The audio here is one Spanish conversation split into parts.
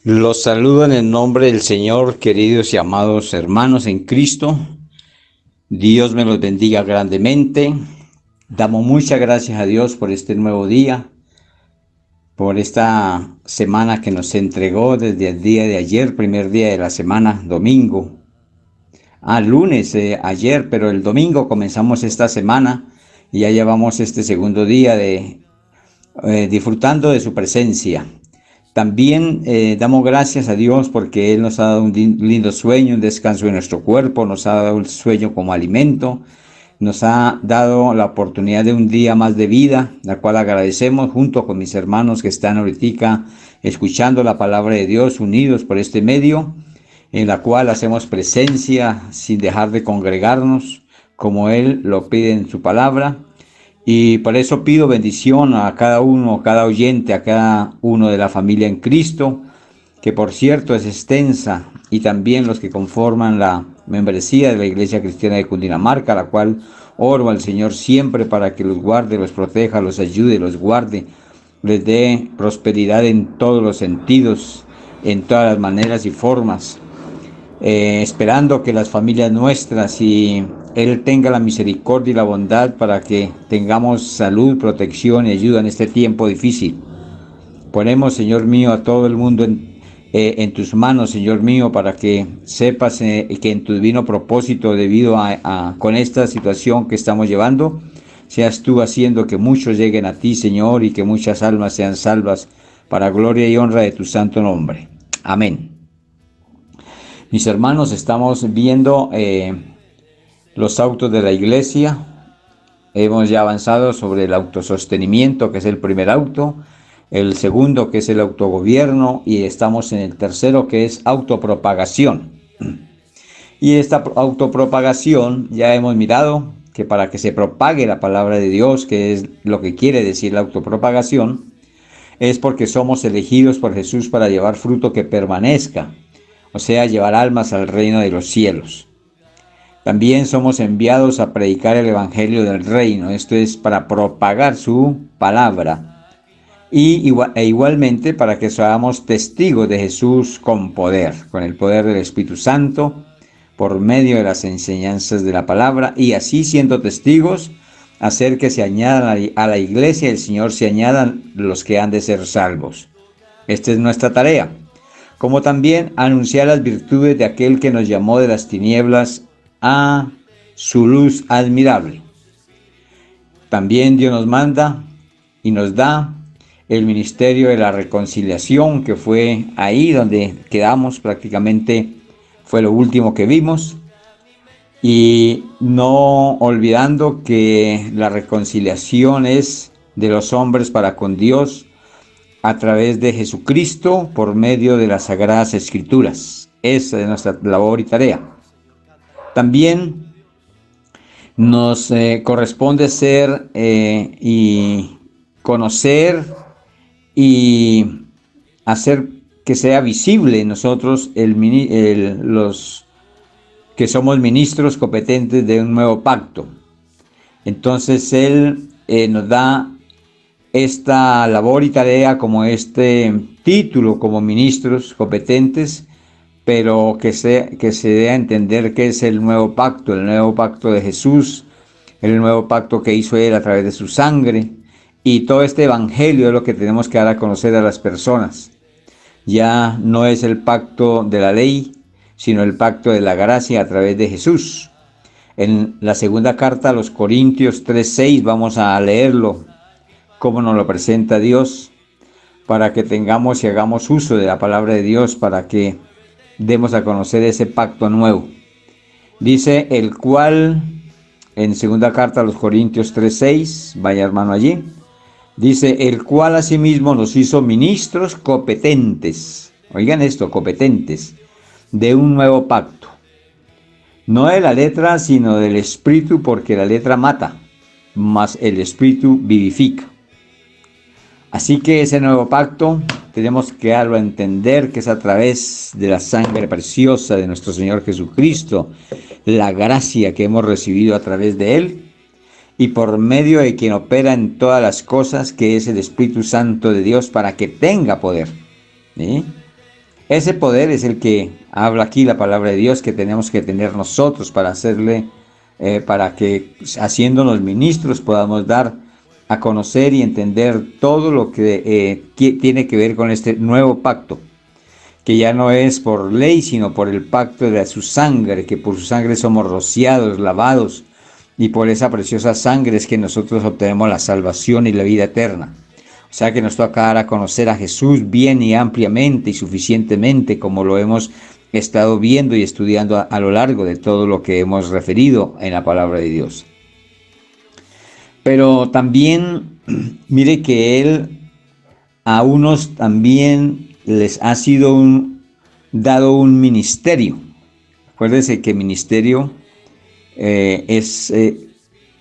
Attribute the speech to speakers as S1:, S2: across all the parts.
S1: Los saludo en el nombre del Señor, queridos y amados hermanos en Cristo. Dios me los bendiga grandemente. Damos muchas gracias a Dios por este nuevo día, por esta semana que nos entregó desde el día de ayer, primer día de la semana, domingo. Lunes, ayer, pero el domingo comenzamos esta semana y ya llevamos este segundo día de disfrutando de su presencia. También damos gracias a Dios porque Él nos ha dado un lindo sueño, un descanso en nuestro cuerpo, nos ha dado el sueño como alimento, nos ha dado la oportunidad de un día más de vida, la cual agradecemos junto con mis hermanos que están ahorita escuchando la palabra de Dios, unidos por este medio, en la cual hacemos presencia sin dejar de congregarnos, como Él lo pide en su palabra. Y por eso pido bendición a cada uno, a cada oyente, a cada uno de la familia en Cristo, que por cierto es extensa, y también los que conforman la membresía de la Iglesia Cristiana de Cundinamarca, la cual oro al Señor siempre para que los guarde, los proteja, los ayude, los guarde, les dé prosperidad en todos los sentidos, en todas las maneras y formas. Esperando que las familias nuestras y Él tenga la misericordia y la bondad para que tengamos salud, protección y ayuda en este tiempo difícil. Ponemos, Señor mío, a todo el mundo en tus manos, Señor mío, para que sepas que en tu divino propósito, debido con esta situación que estamos llevando, seas tú haciendo que muchos lleguen a ti, Señor, y que muchas almas sean salvas para gloria y honra de tu santo nombre. Amén. Mis hermanos, estamos viendo los autos de la iglesia. Hemos ya avanzado sobre el autosostenimiento, que es el primer auto, el segundo, que es el autogobierno, y estamos en el tercero, que es autopropagación. Y esta autopropagación ya hemos mirado que para que se propague la palabra de Dios, que es lo que quiere decir la autopropagación, es porque somos elegidos por Jesús para llevar fruto que permanezca, o sea, llevar almas al reino de los cielos. También somos enviados a predicar el evangelio del reino, esto es para propagar su palabra, y igualmente para que seamos testigos de Jesús con poder, con el poder del Espíritu Santo, por medio de las enseñanzas de la palabra, y así siendo testigos, hacer que se añadan a la iglesia del Señor, se añadan los que han de ser salvos. Esta es nuestra tarea. Como también anunciar las virtudes de aquel que nos llamó de las tinieblas a su luz admirable. También Dios nos manda y nos da el ministerio de la reconciliación, que fue ahí donde quedamos prácticamente, fue lo último que vimos, y no olvidando que la reconciliación es de los hombres para con Dios, a través de Jesucristo por medio de las Sagradas Escrituras. Esa es nuestra labor y tarea. También nos corresponde ser y conocer y hacer que sea visible en nosotros los que somos ministros competentes de un nuevo pacto. Entonces Él nos da esta labor y tarea como este título como ministros competentes, pero que se dé a entender que es el nuevo pacto de Jesús, el nuevo pacto que hizo Él a través de su sangre, y todo este evangelio es lo que tenemos que dar a conocer a las personas. Ya no es el pacto de la ley, sino el pacto de la gracia a través de Jesús. En la segunda carta a los Corintios 3:6 vamos a leerlo, cómo nos lo presenta Dios, para que tengamos y hagamos uso de la palabra de Dios, para que demos a conocer ese pacto nuevo. Dice, el cual, en segunda carta a los Corintios 3:6, vaya hermano allí, dice, el cual asimismo nos hizo ministros competentes, oigan esto, competentes, de un nuevo pacto. No de la letra, sino del Espíritu, porque la letra mata, mas el Espíritu vivifica. Así que ese nuevo pacto tenemos que darlo a entender que es a través de la sangre preciosa de nuestro Señor Jesucristo, la gracia que hemos recibido a través de Él, y por medio de quien opera en todas las cosas, que es el Espíritu Santo de Dios, para que tenga poder. ¿Sí? Ese poder es el que habla aquí la palabra de Dios, que tenemos que tener nosotros para hacerle, para que haciéndonos ministros podamos dar a conocer y entender todo lo que tiene que ver con este nuevo pacto, que ya no es por ley, sino por el pacto de su sangre, que por su sangre somos rociados, lavados, y por esa preciosa sangre es que nosotros obtenemos la salvación y la vida eterna. O sea que nos toca dar a conocer a Jesús bien y ampliamente y suficientemente, como lo hemos estado viendo y estudiando a lo largo de todo lo que hemos referido en la palabra de Dios. Pero también, mire que Él a unos también les ha sido dado un ministerio. Acuérdense que ministerio es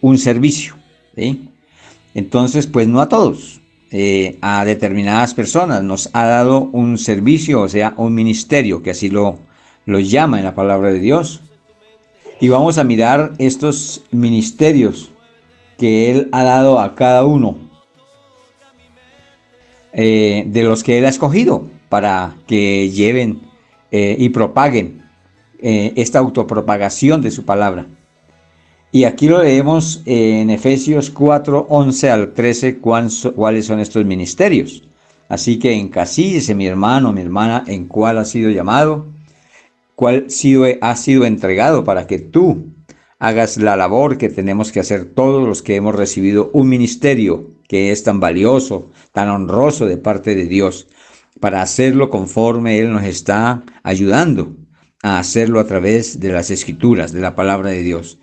S1: un servicio, ¿sí? Entonces, pues no a todos, a determinadas personas nos ha dado un servicio, o sea, un ministerio, que así lo llama en la palabra de Dios. Y vamos a mirar estos ministerios que Él ha dado a cada uno de los que Él ha escogido para que lleven y propaguen esta autopropagación de su palabra. Y aquí lo leemos en Efesios 4, 11 al 13, cuáles son estos ministerios. Así que encasíllese, mi hermano, mi hermana, en cuál ha sido llamado, cuál ha sido entregado para que tú hagas la labor que tenemos que hacer todos los que hemos recibido un ministerio que es tan valioso, tan honroso de parte de Dios, para hacerlo conforme Él nos está ayudando a hacerlo a través de las Escrituras, de la palabra de Dios.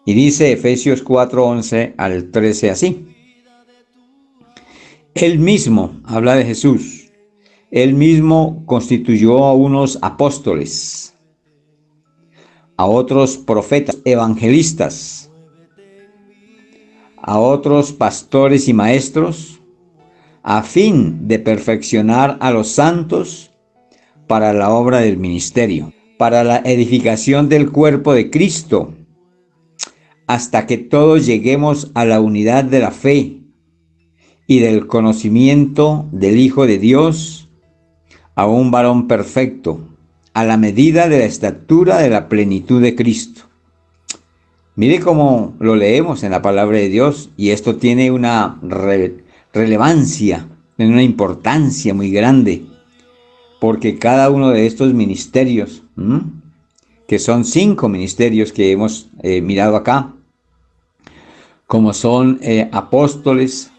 S1: Y dice Efesios 4, 11 al 13 así. Él mismo, habla de Jesús, Él mismo constituyó a unos apóstoles, a otros profetas, evangelistas, a otros pastores y maestros, a fin de perfeccionar a los santos para la obra del ministerio, para la edificación del cuerpo de Cristo, hasta que todos lleguemos a la unidad de la fe y del conocimiento del Hijo de Dios, a un varón perfecto, a la medida de la estatura de la plenitud de Cristo. Mire cómo lo leemos en la palabra de Dios, y esto tiene una relevancia, tiene una importancia muy grande, porque cada uno de estos ministerios, que son 5 ministerios que hemos mirado acá, como son apóstoles,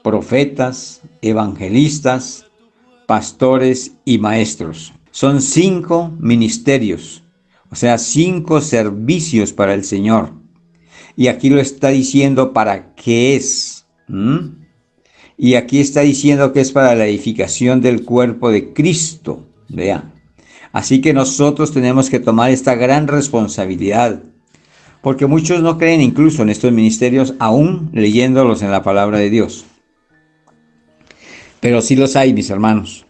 S1: profetas, evangelistas, pastores y maestros. Son 5 ministerios, o sea, 5 servicios para el Señor. Y aquí lo está diciendo para qué es. Y aquí está diciendo que es para la edificación del cuerpo de Cristo. Vean. Así que nosotros tenemos que tomar esta gran responsabilidad, porque muchos no creen incluso en estos ministerios, aún leyéndolos en la palabra de Dios. Pero sí los hay, mis hermanos.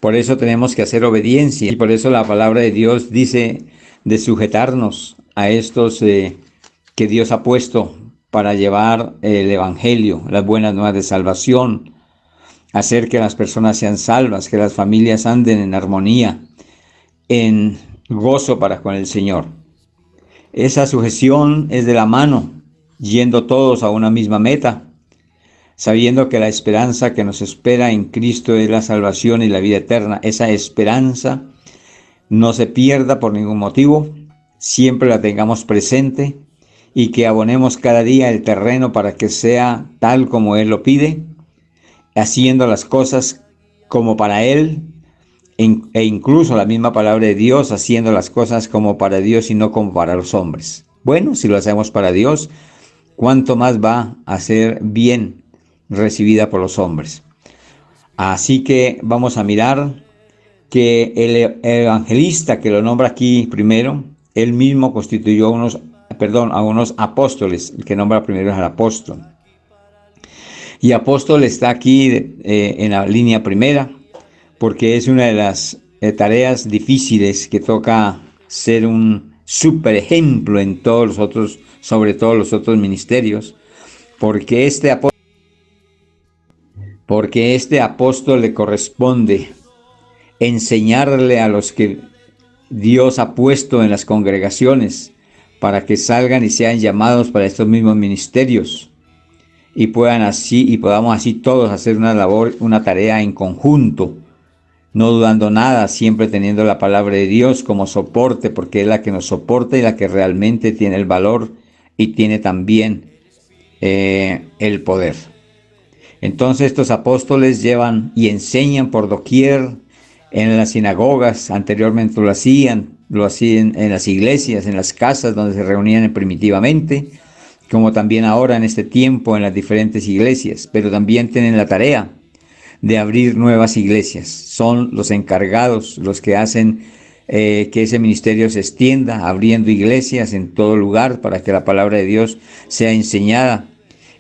S1: Por eso tenemos que hacer obediencia, y por eso la palabra de Dios dice de sujetarnos a estos que Dios ha puesto para llevar el evangelio, las buenas nuevas de salvación, hacer que las personas sean salvas, que las familias anden en armonía, en gozo para con el Señor. Esa sujeción es de la mano, yendo todos a una misma meta, sabiendo que la esperanza que nos espera en Cristo es la salvación y la vida eterna. Esa esperanza no se pierda por ningún motivo, siempre la tengamos presente, y que abonemos cada día el terreno para que sea tal como Él lo pide, haciendo las cosas como para Él, e incluso la misma palabra de Dios, haciendo las cosas como para Dios y no como para los hombres. Bueno, si lo hacemos para Dios, ¿cuánto más va a ser bien recibida por los hombres? Así que vamos a mirar que el evangelista que lo nombra aquí primero, él mismo constituyó a unos apóstoles. El que nombra primero es al apóstol. Y apóstol está aquí en la línea primera, porque es una de las tareas difíciles que toca ser un super ejemplo en todos los otros, sobre todos los otros ministerios, porque este apóstol le corresponde enseñarle a los que Dios ha puesto en las congregaciones para que salgan y sean llamados para estos mismos ministerios y podamos así todos hacer una labor, una tarea en conjunto, no dudando nada, siempre teniendo la palabra de Dios como soporte, porque es la que nos soporta y la que realmente tiene el valor y tiene también el poder. Entonces estos apóstoles llevan y enseñan por doquier en las sinagogas. Anteriormente lo hacían en las iglesias, en las casas donde se reunían primitivamente, como también ahora en este tiempo en las diferentes iglesias, pero también tienen la tarea de abrir nuevas iglesias. Son los encargados, los que hacen que ese ministerio se extienda, abriendo iglesias en todo lugar para que la palabra de Dios sea enseñada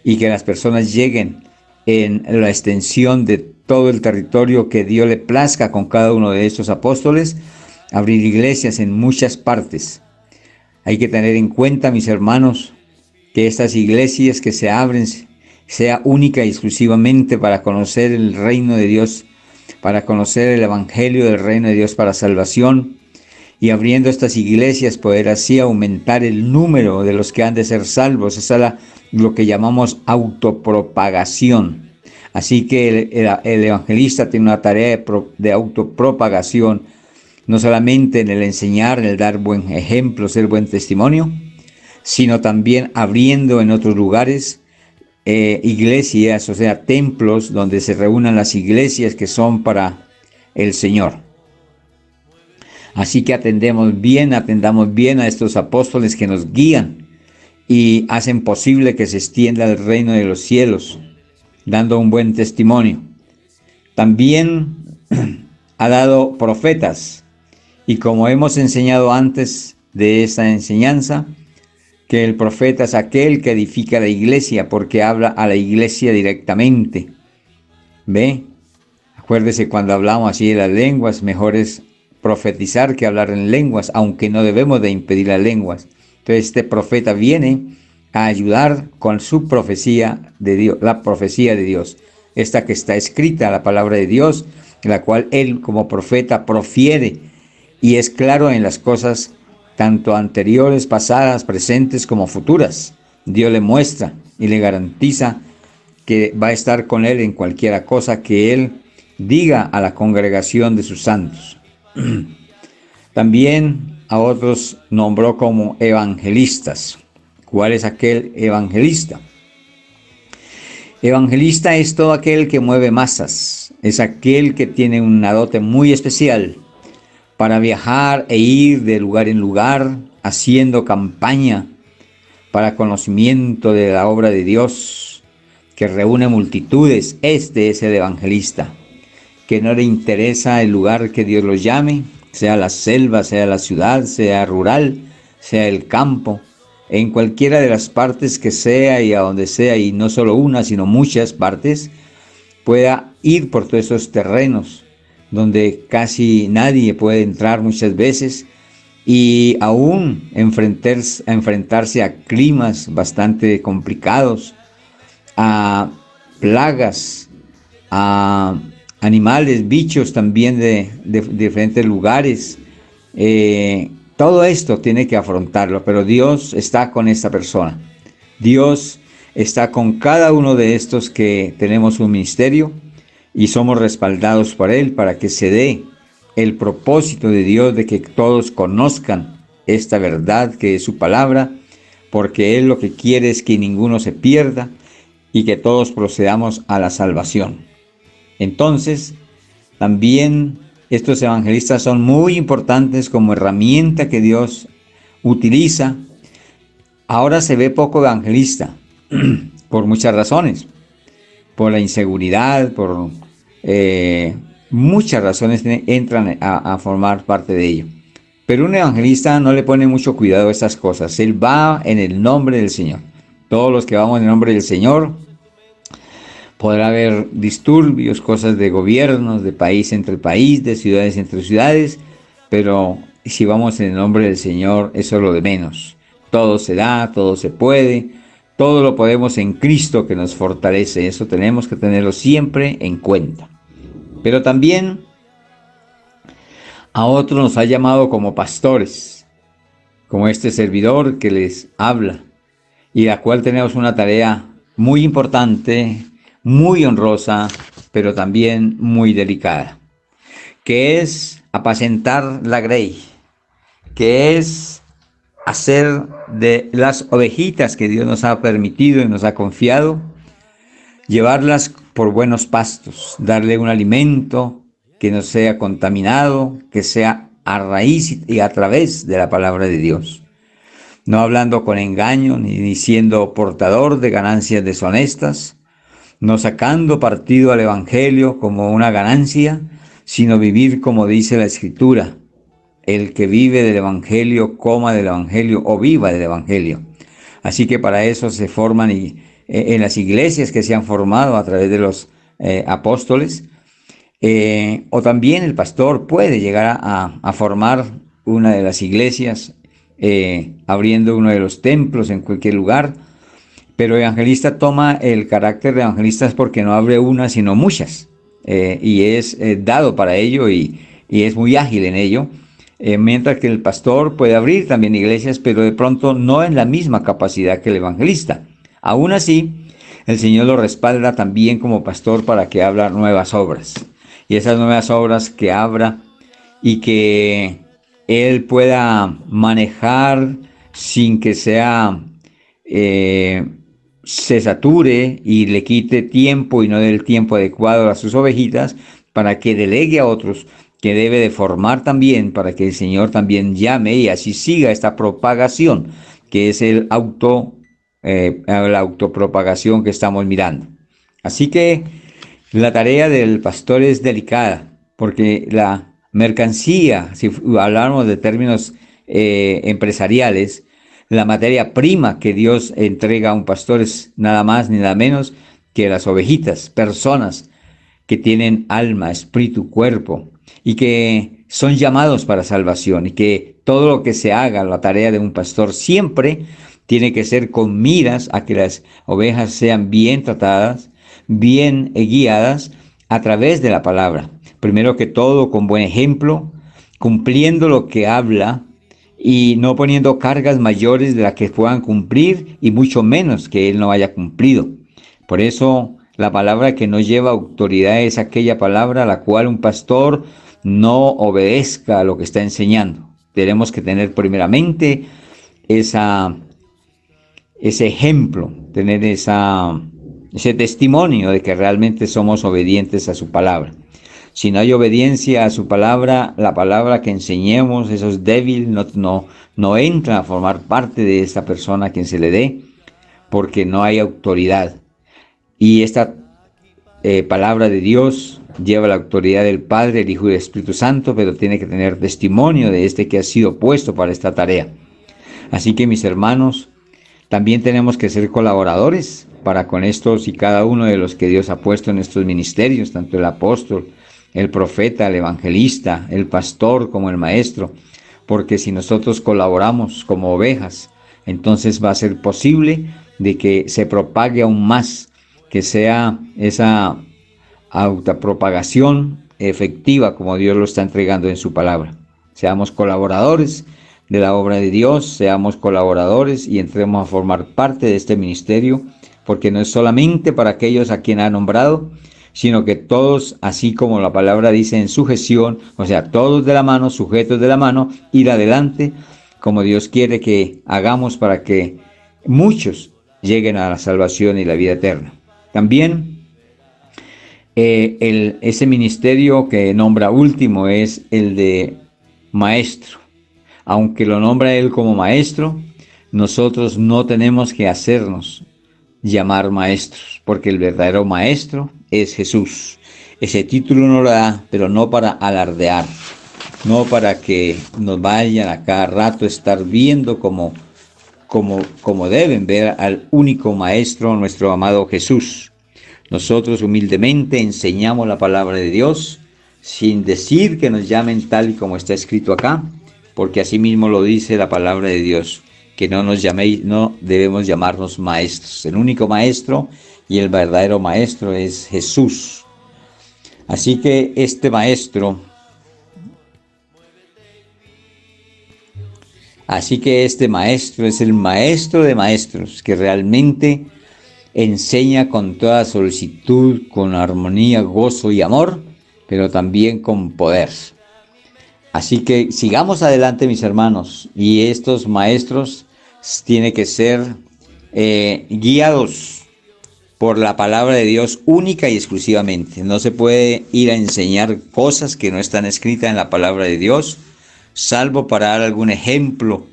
S1: y que las personas lleguen en la extensión de todo el territorio que Dios le plazca con cada uno de estos apóstoles, abrir iglesias en muchas partes. Hay que tener en cuenta, mis hermanos, que estas iglesias que se abren sea única y exclusivamente para conocer el reino de Dios, para conocer el evangelio del reino de Dios para salvación, y abriendo estas iglesias poder así aumentar el número de los que han de ser salvos. Esa es lo que llamamos autopropagación. Así que el evangelista tiene una tarea de autopropagación, no solamente en el enseñar, en el dar buen ejemplo, ser buen testimonio, sino también abriendo en otros lugares iglesias, o sea, templos donde se reúnan las iglesias que son para el Señor. Así que atendamos bien a estos apóstoles que nos guían y hacen posible que se extienda el reino de los cielos, dando un buen testimonio. También ha dado profetas, y como hemos enseñado antes de esta enseñanza, que el profeta es aquel que edifica la iglesia, porque habla a la iglesia directamente. ¿Ve? Acuérdese cuando hablamos así de las lenguas, mejor es profetizar que hablar en lenguas, aunque no debemos de impedir las lenguas. Entonces este profeta viene a ayudar con su profecía de Dios, la profecía de Dios, esta que está escrita, la palabra de Dios, la cual él como profeta profiere y es claro en las cosas tanto anteriores, pasadas, presentes como futuras. Dios le muestra y le garantiza que va a estar con él en cualquiera cosa que él diga a la congregación de sus santos. También a otros nombró como evangelistas. ¿Cuál es aquel evangelista? Evangelista es todo aquel que mueve masas, es aquel que tiene una dote muy especial para viajar e ir de lugar en lugar, haciendo campaña para conocimiento de la obra de Dios, que reúne multitudes. Este es el evangelista, que no le interesa el lugar que Dios lo llame, sea la selva, sea la ciudad, sea rural, sea el campo, en cualquiera de las partes que sea y a donde sea, y no solo una, sino muchas partes, pueda ir por todos esos terrenos donde casi nadie puede entrar muchas veces, y aún enfrentarse a climas bastante complicados, a plagas, a animales, bichos también de diferentes lugares. Todo esto tiene que afrontarlo, pero Dios está con esta persona. Dios está con cada uno de estos que tenemos un ministerio y somos respaldados por Él para que se dé el propósito de Dios de que todos conozcan esta verdad que es su palabra, porque Él lo que quiere es que ninguno se pierda y que todos procedamos a la salvación. Entonces, también estos evangelistas son muy importantes como herramienta que Dios utiliza. Ahora se ve poco evangelista por muchas razones, por la inseguridad, por muchas razones entran a formar parte de ello. Pero un evangelista no le pone mucho cuidado a estas cosas. Él va en el nombre del Señor. Todos los que vamos en el nombre del Señor, podrá haber disturbios, cosas de gobiernos, de país entre país, de ciudades entre ciudades, pero si vamos en el nombre del Señor, eso es lo de menos. Todo se da, todo se puede, todo lo podemos en Cristo que nos fortalece. Eso tenemos que tenerlo siempre en cuenta. Pero también A otros nos ha llamado como pastores, como este servidor que les habla, y la cual tenemos una tarea muy importante, muy honrosa, pero también muy delicada, que es apacentar la grey, que es hacer de las ovejitas que Dios nos ha permitido y nos ha confiado, llevarlas por buenos pastos, darle un alimento que no sea contaminado, que sea a raíz y a través de la palabra de Dios. No hablando con engaño, ni siendo portador de ganancias deshonestas, no sacando partido al Evangelio como una ganancia, sino vivir como dice la Escritura: el que vive del Evangelio, coma del Evangelio o viva del Evangelio. Así que para eso se forman en las iglesias que se han formado a través de los apóstoles, o también el pastor puede llegar a formar una de las iglesias, abriendo uno de los templos en cualquier lugar, pero evangelista toma el carácter de evangelista es porque no abre una sino muchas, y es dado para ello y es muy ágil en ello, mientras que el pastor puede abrir también iglesias, pero de pronto no en la misma capacidad que el evangelista. Aún así, el Señor lo respalda también como pastor para que abra nuevas obras. Y esas nuevas obras que abra y que Él pueda manejar sin que se sature y le quite tiempo y no dé el tiempo adecuado a sus ovejitas, para que delegue a otros que debe de formar también, para que el Señor también llame y así siga esta propagación, que es la autopropagación que estamos mirando. Así que la tarea del pastor es delicada, porque la mercancía, si hablamos de términos empresariales, la materia prima que Dios entrega a un pastor es nada más ni nada menos que las ovejitas, personas que tienen alma, espíritu, cuerpo, y que son llamados para salvación, y que todo lo que se haga, la tarea de un pastor, siempre tiene que ser con miras a que las ovejas sean bien tratadas, bien guiadas a través de la palabra. Primero que todo, con buen ejemplo, cumpliendo lo que habla y no poniendo cargas mayores de las que puedan cumplir y mucho menos que él no haya cumplido. Por eso la palabra que no lleva autoridad es aquella palabra a la cual un pastor no obedezca a lo que está enseñando. Tenemos que tener primeramente ese ejemplo, tener ese testimonio de que realmente somos obedientes a su palabra. Si no hay obediencia a su palabra, la palabra que enseñemos, eso es débil, no entra a formar parte de esta persona a quien se le dé, porque no hay autoridad. Y esta palabra de Dios lleva la autoridad del Padre, el Hijo y el Espíritu Santo, pero tiene que tener testimonio de este que ha sido puesto para esta tarea. Así que, mis hermanos, también tenemos que ser colaboradores para con estos y cada uno de los que Dios ha puesto en estos ministerios, tanto el apóstol, el profeta, el evangelista, el pastor como el maestro, porque si nosotros colaboramos como ovejas, entonces va a ser posible de que se propague aún más, que sea esa autopropagación efectiva como Dios lo está entregando en su palabra. Seamos colaboradores de la obra de Dios, seamos colaboradores y entremos a formar parte de este ministerio, porque no es solamente para aquellos a quien ha nombrado, sino que todos, así como la palabra dice, en sujeción, o sea, todos de la mano, sujetos de la mano, ir adelante, como Dios quiere que hagamos para que muchos lleguen a la salvación y la vida eterna. También ese ministerio que nombra último es el de maestro. Aunque lo nombra él como maestro, nosotros no tenemos que hacernos llamar maestros, porque el verdadero maestro es Jesús. Ese título no lo da, pero no para alardear, no para que nos vayan a cada rato estar viendo como deben ver al único maestro, nuestro amado Jesús. Nosotros humildemente enseñamos la palabra de Dios, sin decir que nos llamen tal y como está escrito acá, porque así mismo lo dice la palabra de Dios, que no nos llaméis, no debemos llamarnos maestros. El único maestro y el verdadero maestro es Jesús. Así que este maestro Así que este maestro es el maestro de maestros, que realmente enseña con toda solicitud, con armonía, gozo y amor, pero también con poder. Así que sigamos adelante, mis hermanos, y estos maestros tienen que ser guiados por la palabra de Dios única y exclusivamente. No se puede ir a enseñar cosas que no están escritas en la palabra de Dios, salvo para dar algún ejemplo,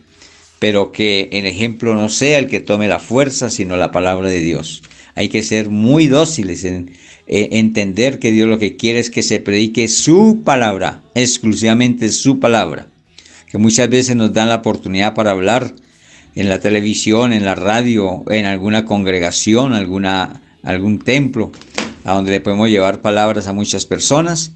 S1: pero que el ejemplo no sea el que tome la fuerza, sino la palabra de Dios. Hay que ser muy dóciles en entender que Dios lo que quiere es que se predique su palabra, exclusivamente su palabra. Que muchas veces nos dan la oportunidad para hablar en la televisión, en la radio, en alguna congregación, algún templo, a donde le podemos llevar palabras a muchas personas,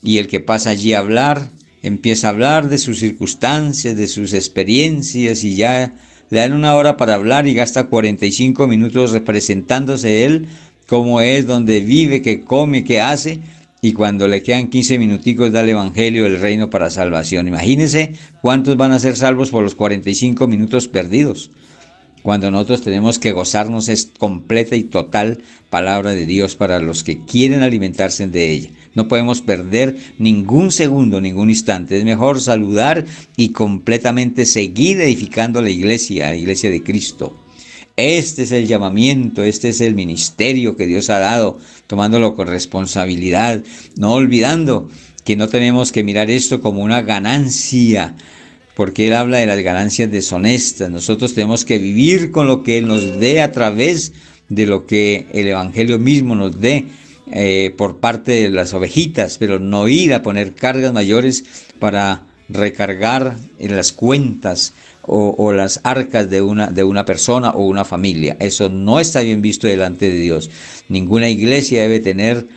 S1: y el que pasa allí a hablar, empieza a hablar de sus circunstancias, de sus experiencias, y ya le dan una hora para hablar y gasta 45 minutos representándose él, cómo es, dónde vive, qué come, qué hace, y cuando le quedan 15 minuticos da el evangelio del reino para salvación. Imagínense cuántos van a ser salvos por los 45 minutos perdidos, cuando nosotros tenemos que gozarnos es completa y total palabra de Dios para los que quieren alimentarse de ella. No podemos perder ningún segundo, ningún instante. Es mejor saludar y completamente seguir edificando la iglesia de Cristo. Este es el llamamiento, este es el ministerio que Dios ha dado, tomándolo con responsabilidad, no olvidando que no tenemos que mirar esto como una ganancia, porque Él habla de las ganancias deshonestas. Nosotros tenemos que vivir con lo que Él nos dé a través de lo que el Evangelio mismo nos dé por parte de las ovejitas, pero no ir a poner cargas mayores para recargar en las cuentas o las arcas de una persona o una familia. Eso no está bien visto delante de Dios. Ninguna iglesia debe tener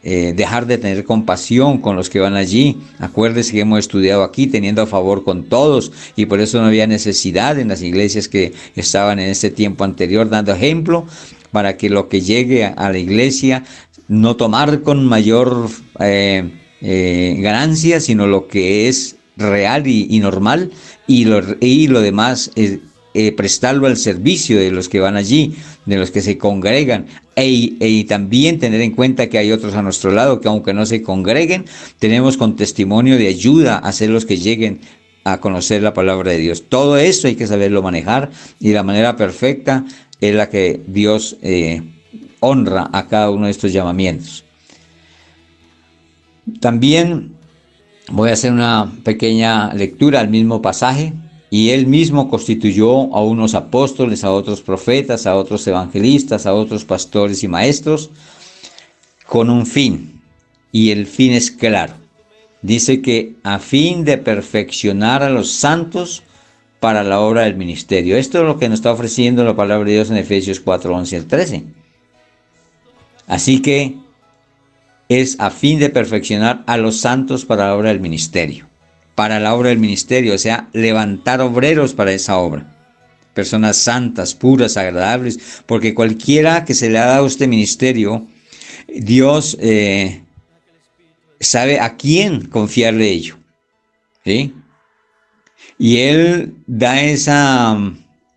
S1: dejar de tener compasión con los que van allí. Acuérdese que hemos estudiado aquí teniendo a favor con todos, y por eso no había necesidad en las iglesias que estaban en este tiempo anterior dando ejemplo, para que lo que llegue a la iglesia no tomar con mayor ganancia, sino lo que es real y normal, y lo demás prestarlo al servicio de los que van allí, de los que se congregan, y también tener en cuenta que hay otros a nuestro lado que aunque no se congreguen, tenemos con testimonio de ayuda a ser los que lleguen a conocer la palabra de Dios. Todo eso hay que saberlo manejar, y la manera perfecta es la que Dios honra a cada uno de estos llamamientos. También voy a hacer una pequeña lectura al mismo pasaje. Y Él mismo constituyó a unos apóstoles, a otros profetas, a otros evangelistas, a otros pastores y maestros, con un fin. Y el fin es claro. Dice que a fin de perfeccionar a los santos para la obra del ministerio. Esto es lo que nos está ofreciendo la palabra de Dios en Efesios 4, 11 al 13. Así que es a fin de perfeccionar a los santos para la obra del ministerio. Para la obra del ministerio, o sea, levantar obreros para esa obra. Personas santas, puras, agradables, porque cualquiera que se le ha dado este ministerio, Dios sabe a quién confiarle ello, ¿sí? Y Él da esa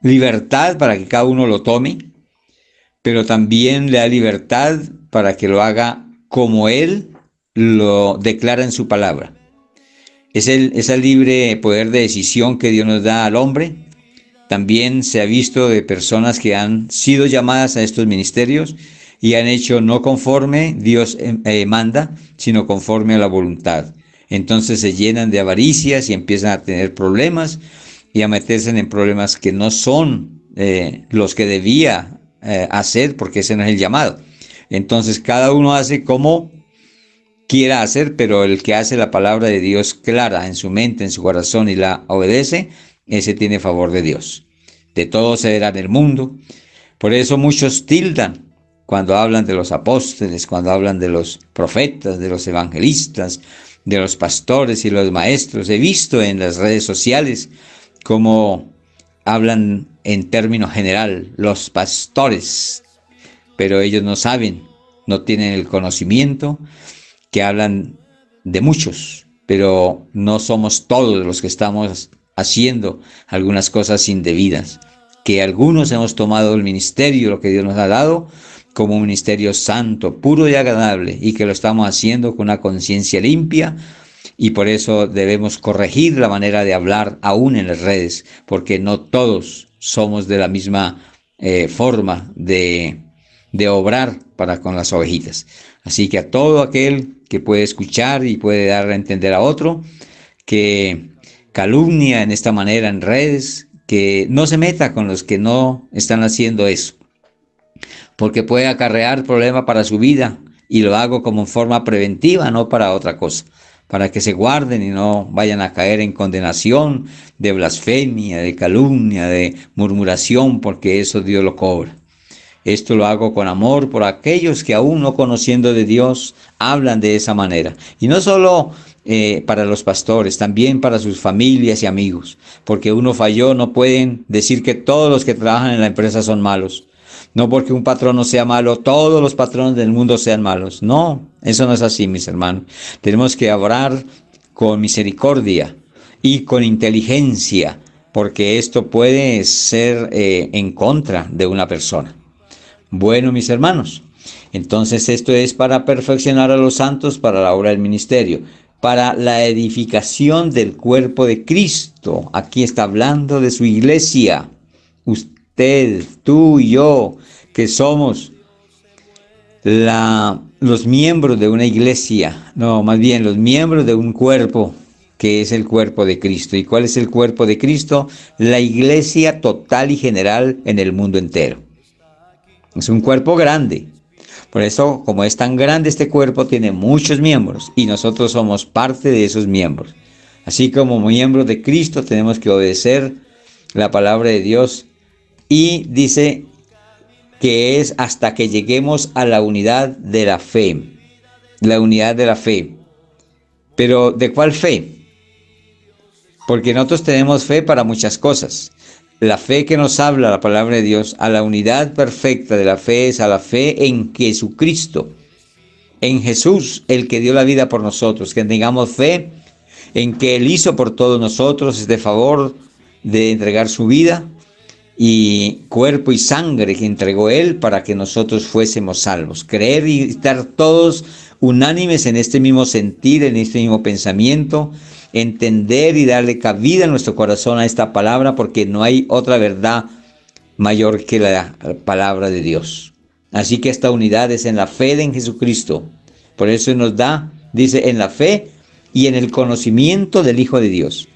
S1: libertad para que cada uno lo tome, pero también le da libertad para que lo haga como Él lo declara en su palabra. Es ese libre poder de decisión que Dios nos da al hombre. También se ha visto de personas que han sido llamadas a estos ministerios y han hecho no conforme Dios manda, sino conforme a la voluntad. Entonces se llenan de avaricias y empiezan a tener problemas y a meterse en problemas que no son los que debía hacer, porque ese no es el llamado. Entonces cada uno hace como quiera hacer, pero el que hace la palabra de Dios clara en su mente, en su corazón, y la obedece, ese tiene favor de Dios. De todo se verá en el mundo. Por eso muchos tildan cuando hablan de los apóstoles, cuando hablan de los profetas, de los evangelistas, de los pastores y los maestros. He visto en las redes sociales cómo hablan en términos general, los pastores, pero ellos no saben, no tienen el conocimiento, que hablan de muchos, pero no somos todos los que estamos haciendo algunas cosas indebidas, que algunos hemos tomado el ministerio, lo que Dios nos ha dado, como un ministerio santo, puro y agradable, y que lo estamos haciendo con una conciencia limpia, y por eso debemos corregir la manera de hablar aún en las redes, porque no todos somos de la misma forma de obrar para con las ovejitas. Así que a todo aquel que puede escuchar y puede dar a entender a otro que calumnia en esta manera en redes, que no se meta con los que no están haciendo eso, porque puede acarrear problemas para su vida, y lo hago como en forma preventiva, no para otra cosa, para que se guarden y no vayan a caer en condenación de blasfemia, de calumnia, de murmuración, porque eso Dios lo cobra. Esto lo hago con amor por aquellos que aún no conociendo de Dios hablan de esa manera. Y no solo para los pastores, también para sus familias y amigos. Porque uno falló, no pueden decir que todos los que trabajan en la empresa son malos. No porque un patrón no sea malo, todos los patrones del mundo sean malos. No, eso no es así, mis hermanos. Tenemos que obrar con misericordia y con inteligencia, porque esto puede ser en contra de una persona. Bueno, mis hermanos, entonces esto es para perfeccionar a los santos para la obra del ministerio, para la edificación del cuerpo de Cristo. Aquí está hablando de su iglesia. Usted, tú y yo, que somos los miembros de una iglesia, no, más bien los miembros de un cuerpo, que es el cuerpo de Cristo. ¿Y cuál es el cuerpo de Cristo? La iglesia total y general en el mundo entero. Es un cuerpo grande. Por eso, como es tan grande este cuerpo, tiene muchos miembros y nosotros somos parte de esos miembros. Así como miembros de Cristo tenemos que obedecer la palabra de Dios, y dice que es hasta que lleguemos a la unidad de la fe. La unidad de la fe. Pero ¿de cuál fe? Porque nosotros tenemos fe para muchas cosas. La fe que nos habla la palabra de Dios, a la unidad perfecta de la fe, es a la fe en Jesucristo, en Jesús, el que dio la vida por nosotros, que tengamos fe en que Él hizo por todos nosotros este favor de entregar su vida y cuerpo y sangre que entregó Él para que nosotros fuésemos salvos. Creer y estar todos unánimes en este mismo sentir, en este mismo pensamiento, entender y darle cabida en nuestro corazón a esta palabra, porque no hay otra verdad mayor que la palabra de Dios. Así que esta unidad es en la fe en Jesucristo. Por eso nos da, dice, en la fe y en el conocimiento del Hijo de Dios.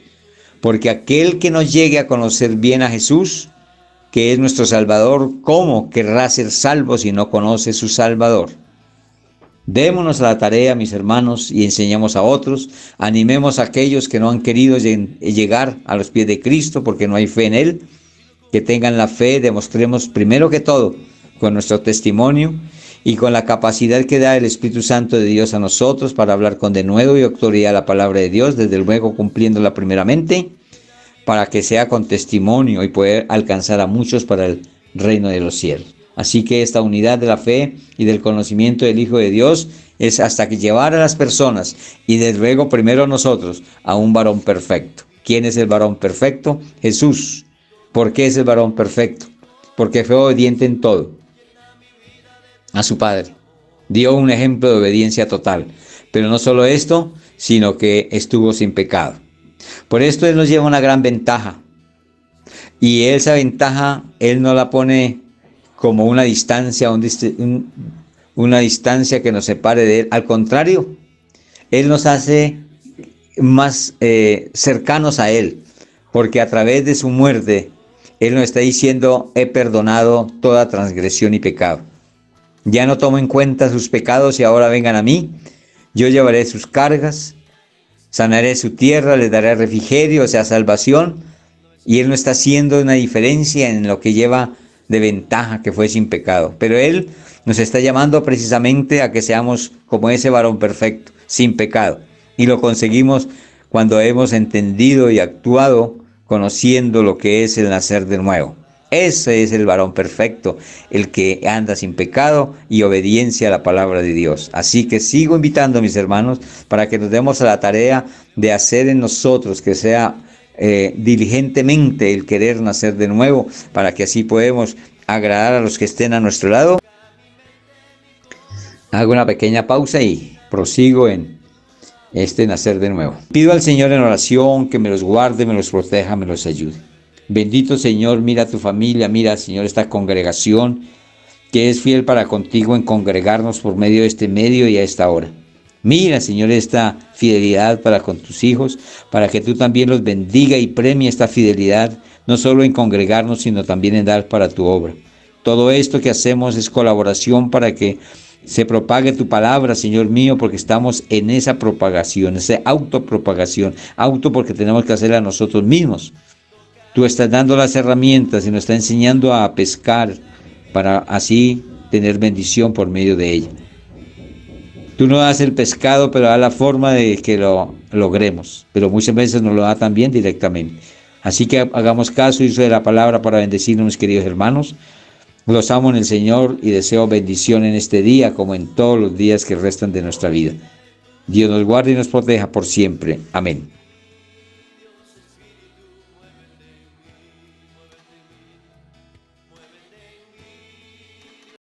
S1: Porque aquel que no llegue a conocer bien a Jesús, que es nuestro Salvador, ¿cómo querrá ser salvo si no conoce su Salvador? Démonos a la tarea, mis hermanos, y enseñemos a otros. Animemos a aquellos que no han querido llegar a los pies de Cristo porque no hay fe en Él. Que tengan la fe, demostremos primero que todo con nuestro testimonio y con la capacidad que da el Espíritu Santo de Dios a nosotros para hablar con denuedo y autoridad la palabra de Dios, desde luego cumpliéndola primeramente, para que sea con testimonio y poder alcanzar a muchos para el reino de los cielos. Así que esta unidad de la fe y del conocimiento del Hijo de Dios es hasta que llevar a las personas, y desde luego primero nosotros, a un varón perfecto. ¿Quién es el varón perfecto? Jesús. ¿Por qué es el varón perfecto? Porque fue obediente en todo a su Padre. Dio un ejemplo de obediencia total. Pero no solo esto, sino que estuvo sin pecado. Por esto Él nos lleva una gran ventaja. Y esa ventaja Él no la pone como una distancia, una distancia que nos separe de Él. Al contrario, Él nos hace más cercanos a Él, porque a través de su muerte, Él nos está diciendo: he perdonado toda transgresión y pecado. Ya no tomo en cuenta sus pecados y ahora vengan a mí. Yo llevaré sus cargas, sanaré su tierra, les daré refrigerio, o sea, salvación. Y Él no está haciendo una diferencia en lo que lleva de ventaja, que fue sin pecado. Pero Él nos está llamando precisamente a que seamos como ese varón perfecto, sin pecado. Y lo conseguimos cuando hemos entendido y actuado conociendo lo que es el nacer de nuevo. Ese es el varón perfecto, el que anda sin pecado y obediencia a la palabra de Dios. Así que sigo invitando a mis hermanos para que nos demos a la tarea de hacer en nosotros que sea diligentemente el querer nacer de nuevo, para que así podamos agradar a los que estén a nuestro lado. Hago una pequeña pausa y prosigo en este nacer de nuevo. Pido al Señor en oración que me los guarde, me los proteja, me los ayude. Bendito Señor, mira a tu familia, mira, Señor, esta congregación que es fiel para contigo en congregarnos por medio de este medio y a esta hora. Mira, Señor, esta fidelidad para con tus hijos, para que tú también los bendiga y premie esta fidelidad, no solo en congregarnos, sino también en dar para tu obra. Todo esto que hacemos es colaboración para que se propague tu palabra, Señor mío, porque estamos en esa propagación, esa autopropagación, porque tenemos que hacerla nosotros mismos. Tú estás dando las herramientas y nos estás enseñando a pescar para así tener bendición por medio de ella. Tú no das el pescado, pero da la forma de que lo logremos, pero muchas veces nos lo da también directamente. Así que hagamos caso y uso de la palabra para bendecirnos, mis queridos hermanos. Los amo en el Señor y deseo bendición en este día como en todos los días que restan de nuestra vida. Dios nos guarde y nos proteja por siempre. Amén.